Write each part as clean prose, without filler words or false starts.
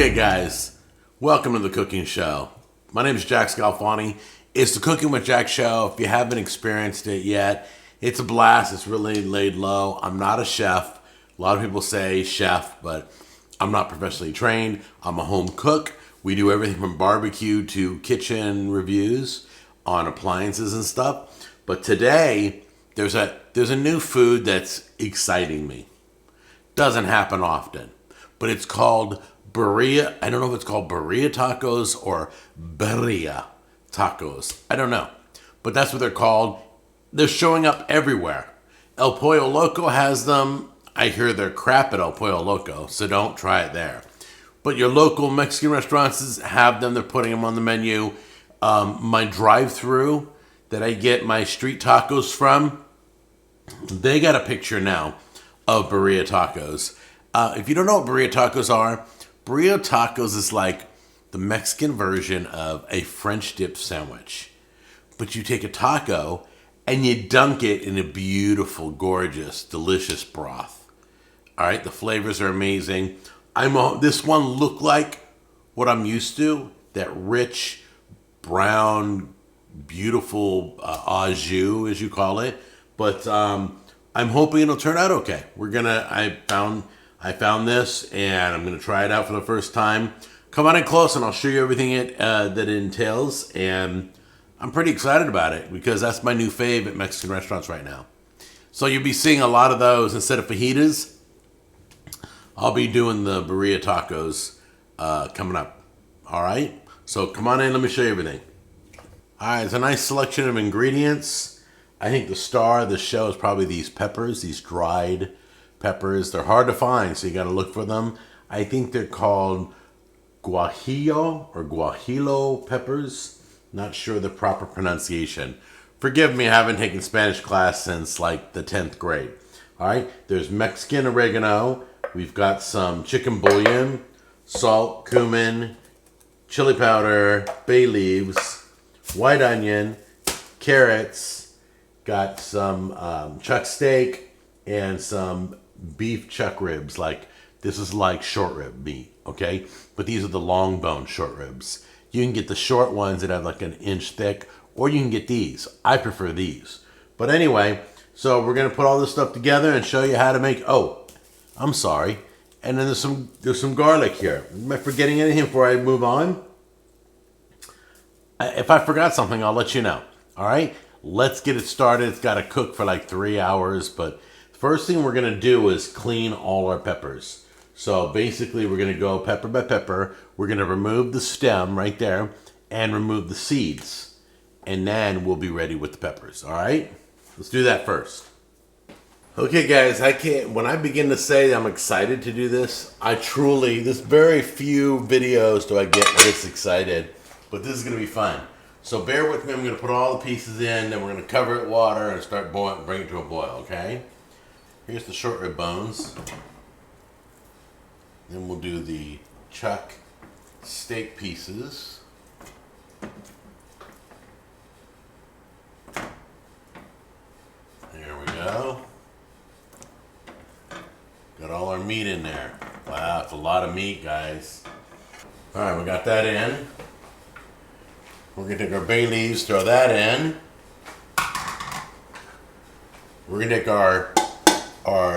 Okay guys, welcome to the cooking show. My name is Jack Scalfani. It's the Cooking with Jack show. If you haven't experienced it yet, it's a blast. It's really laid low. I'm not a chef. A lot of people say chef, but I'm not professionally trained. I'm a home cook. We do everything from barbecue to kitchen reviews on appliances and stuff. But today, there's a new food that's exciting me. Doesn't happen often, but it's called Birria. I don't know if it's called Birria tacos or Birria tacos. I don't know, but that's what they're called. They're showing up everywhere. El Pollo Loco has them. I hear they're crap at El Pollo Loco, so don't try it there. But your local Mexican restaurants have them. They're putting them on the menu. My drive-through that I get my street tacos from, they got a picture now of Birria tacos. If you don't know what Birria tacos are, Birria tacos is like the Mexican version of a French dip sandwich. But you take a taco and you dunk it in a beautiful, gorgeous, delicious broth. All right, the flavors are amazing. This one looked like what I'm used to, that rich, brown, beautiful au jus, as you call it. But I'm hoping it'll turn out okay. I found this, and I'm gonna try it out for the first time. Come on in close, and I'll show you everything that it entails. And I'm pretty excited about it because that's my new fave at Mexican restaurants right now. So you'll be seeing a lot of those instead of fajitas. I'll be doing the Birria tacos coming up. All right. So come on in. Let me show you everything. All right. It's a nice selection of ingredients. I think the star of the show is probably these peppers, these dried peppers. They're hard to find, so you got to look for them. I think they're called guajillo or guajillo peppers. Not sure the proper pronunciation. Forgive me, I haven't taken Spanish class since like the 10th grade. All right, there's Mexican oregano. We've got some chicken bouillon, salt, cumin, chili powder, bay leaves, white onion, carrots. Got some chuck steak and some beef chuck ribs. Like, this is like short rib meat, okay? But these are the long bone short ribs. You can get the short ones that have like an inch thick, or you can get these. I prefer these. But anyway, so we're gonna put all this stuff together and show you how to make, oh, I'm sorry. And then there's some garlic here. Am I forgetting anything before I move on? If I forgot something, I'll let you know, all right? Let's get it started. It's gotta cook for like 3 hours, but first thing we're gonna do is clean all our peppers. So basically we're gonna go pepper by pepper. We're gonna remove the stem right there and remove the seeds. And then we'll be ready with the peppers, all right? Let's do that first. Okay guys, when I begin to say I'm excited to do this, there's very few videos do I get this excited, but this is gonna be fun. So bear with me, I'm gonna put all the pieces in, then we're gonna cover it with water and start boiling, bring it to a boil, okay? Here's the short rib bones. Then we'll do the chuck steak pieces. There we go. Got all our meat in there. Wow, it's a lot of meat, guys. All right, we got that in. We're gonna take our bay leaves, throw that in. We're gonna take our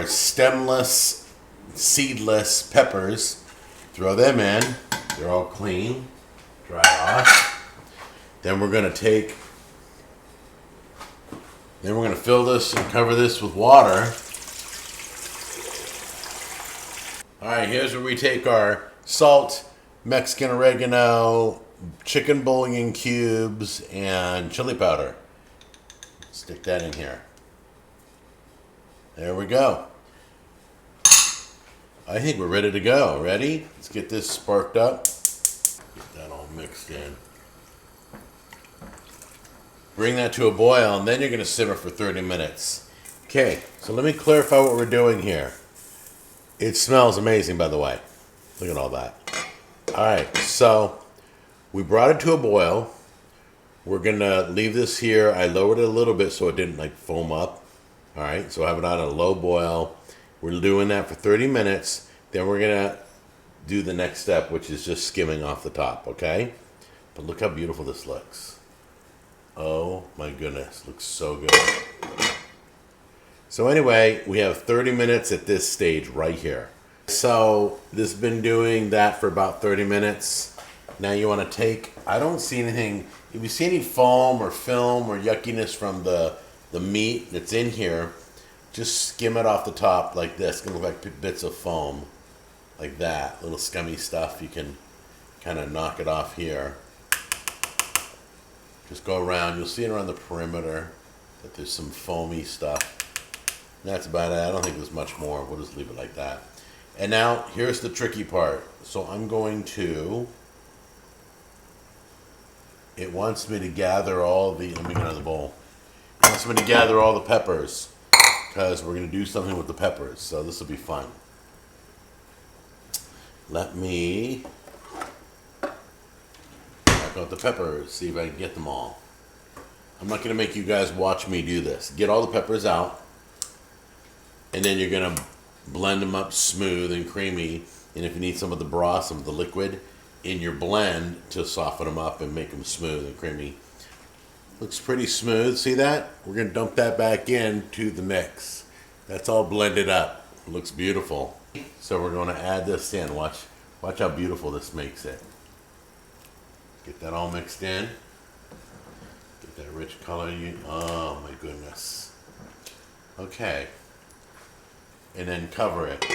stemless, seedless peppers, throw them in. They're all clean, dry off. Then we're gonna fill this and cover this with water. All right, here's where we take our salt, Mexican oregano, chicken bouillon cubes, and chili powder. Stick that in here. There we go. I think we're ready to go. Ready? Let's get this sparked up. Get that all mixed in. Bring that to a boil, and then you're gonna simmer for 30 minutes. Okay, so let me clarify what we're doing here. It smells amazing, by the way. Look at all that. All right, so we brought it to a boil. We're gonna leave this here. I lowered it a little bit so it didn't like foam up. All right, so I have it on a low boil. We're doing that for 30 minutes. Then we're gonna do the next step, which is just skimming off the top, okay? But look how beautiful this looks. Oh my goodness, looks so good. So anyway, we have 30 minutes at this stage right here. So this has been doing that for about 30 minutes. Now you want to take, I don't see anything, if you see any foam or film or yuckiness from the meat that's in here, just skim it off the top like this. It's going to look like bits of foam, like that. Little scummy stuff. You can kind of knock it off here. Just go around. You'll see it around the perimeter that there's some foamy stuff. That's about it. I don't think there's much more. We'll just leave it like that. And now, here's the tricky part. So I'm going to... It wants me to gather all the... Let me get another bowl. It wants me to gather all the peppers, because we're going to do something with the peppers. So this will be fun. Let me... Check out the peppers. See if I can get them all. I'm not going to make you guys watch me do this. Get all the peppers out. And then you're going to blend them up smooth and creamy. And if you need some of the broth, some of the liquid in your blend to soften them up and make them smooth and creamy. Looks pretty smooth. See that? We're going to dump that back into the mix. That's all blended up. It looks beautiful. So we're going to add this in. Watch how beautiful this makes it. Get that all mixed in. Get that rich color. Oh my goodness. Okay. And then cover it.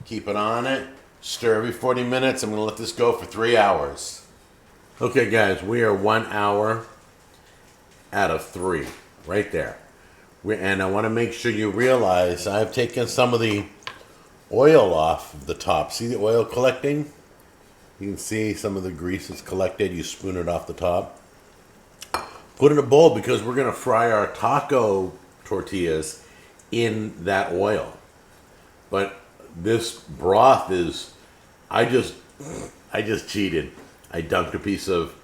Keep it on it. Stir every 40 minutes. I'm going to let this go for 3 hours. Okay, guys, we are 1 hour out of 3. Right there. And I want to make sure you realize I've taken some of the oil off of the top. See the oil collecting? You can see some of the grease is collected. You spoon it off the top. Put it in a bowl because we're going to fry our taco tortillas in that oil. But this broth is, I just cheated. I dunked a piece of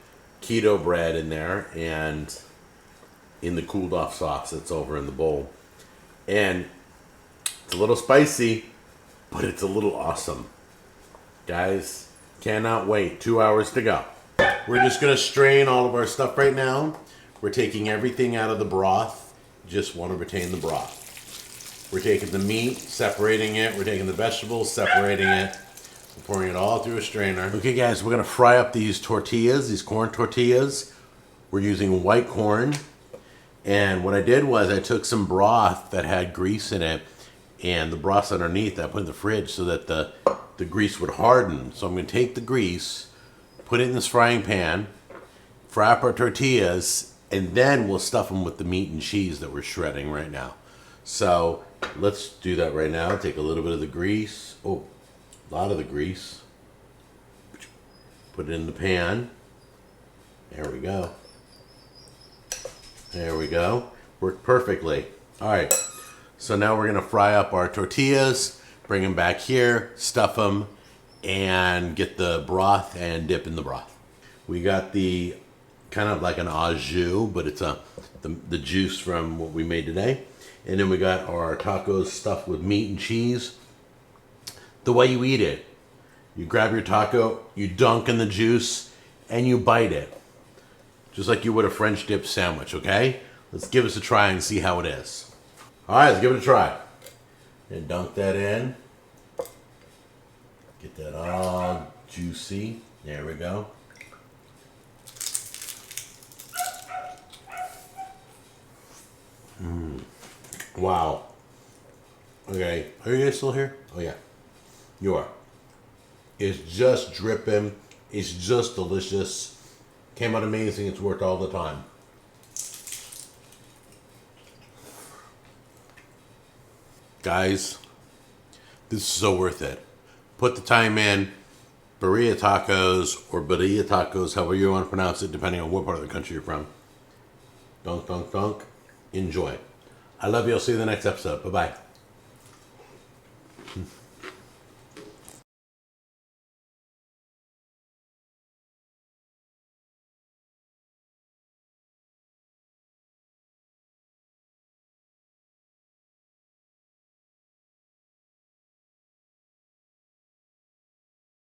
keto bread in there and in the cooled off sauce that's over in the bowl. And it's a little spicy, but it's a little awesome. Guys, cannot wait. 2 hours to go. We're just gonna strain all of our stuff right now. We're taking everything out of the broth. Just want to retain the broth. We're taking the meat, separating it. We're taking the vegetables, separating it. We're pouring it all through a strainer. Okay, guys, we're going to fry up these tortillas, these corn tortillas. We're using white corn. And what I did was I took some broth that had grease in it, and the broth's underneath. I put in the fridge so that the grease would harden. So I'm going to take the grease, put it in this frying pan, fry up our tortillas, and then we'll stuff them with the meat and cheese that we're shredding right now. So let's do that right now. Take a little bit of the grease. Oh, a lot of the grease. Put it in the pan. There we go. There we go. Worked perfectly. All right. So now we're going to fry up our tortillas, bring them back here, stuff them, and get the broth and dip in the broth. We got the kind of like an au jus, but it's the juice from what we made today. And then we got our tacos stuffed with meat and cheese. The way you eat it, you grab your taco, you dunk in the juice, and you bite it. Just like you would a French dip sandwich, okay? Let's give us a try and see how it is. All right, let's give it a try. And dunk that in. Get that all juicy. There we go. Wow. Okay, are you guys still here? Oh yeah, you are. It's just dripping. It's just delicious. Came out amazing. It's worked all the time. Guys, this is so worth it. Put the time in. Birria tacos or Birria tacos, however you want to pronounce it, depending on what part of the country you're from. Dunk, dunk, dunk. Enjoy. I love you. I'll see you in the next episode. Bye-bye.